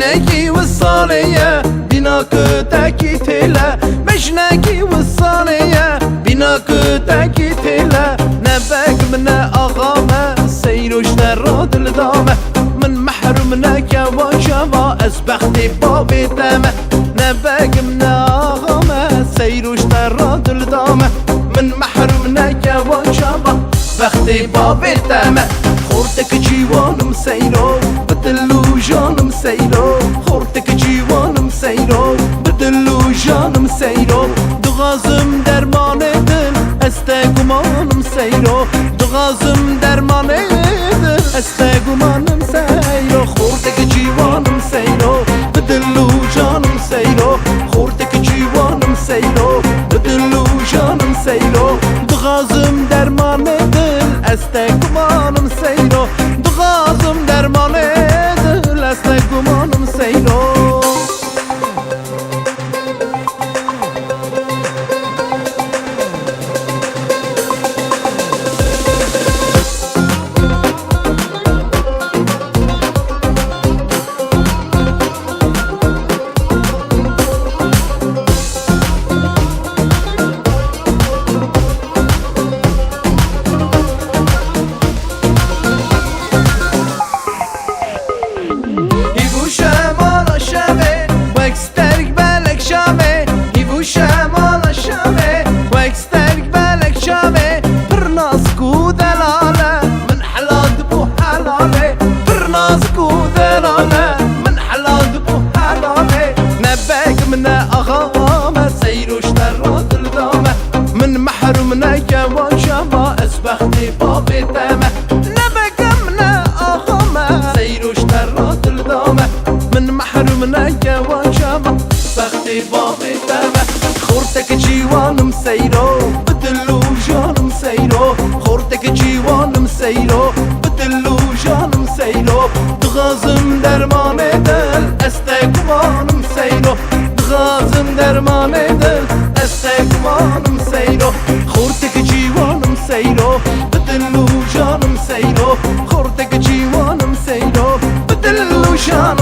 مجنكي والصالية بناك تاكيتلا مجنكي والصالية بناك تاكيتلا نباك من أغامة سيروش تراد الدامة من محرمناك يا وشما أسبختي بابي تامة نباك من أغامة سيروش تراد الدامة من محرمناك يا وشما بختي بابي تامة خورتك جيوان مسيلو بدلو جان مسيلو خورتك جيوان مسيلو بدلو جان مسيلو دغازم درمان دل استگمان مسيلو دغازم درمان دل استگمان مسيلو خورتك جيوان مسيلو بدلو جان مسيلو خورتك جيوان مسيلو بدلو جان مسيلو دغازم درمان دل استگمان مسيلو دغازم درمان دل استگمان مسيلو محرمناك وشما أسبختي بابي تامة نبقى من أخمة سيروش ترات الدامة من محرمناك وشما أسبختي بابي تامة خورتك جيوان مسيرو بدلو جان مسيرو خورتك جيوان مسيرو بدلو جان مسيرو دغازم درمان دل استقمان مسيرو دغازم درمان دل استقمان مسيرو خورتك جيوان مسيرو بدلو جان مسيرو خورتك جيوان مسيرو بدلو جان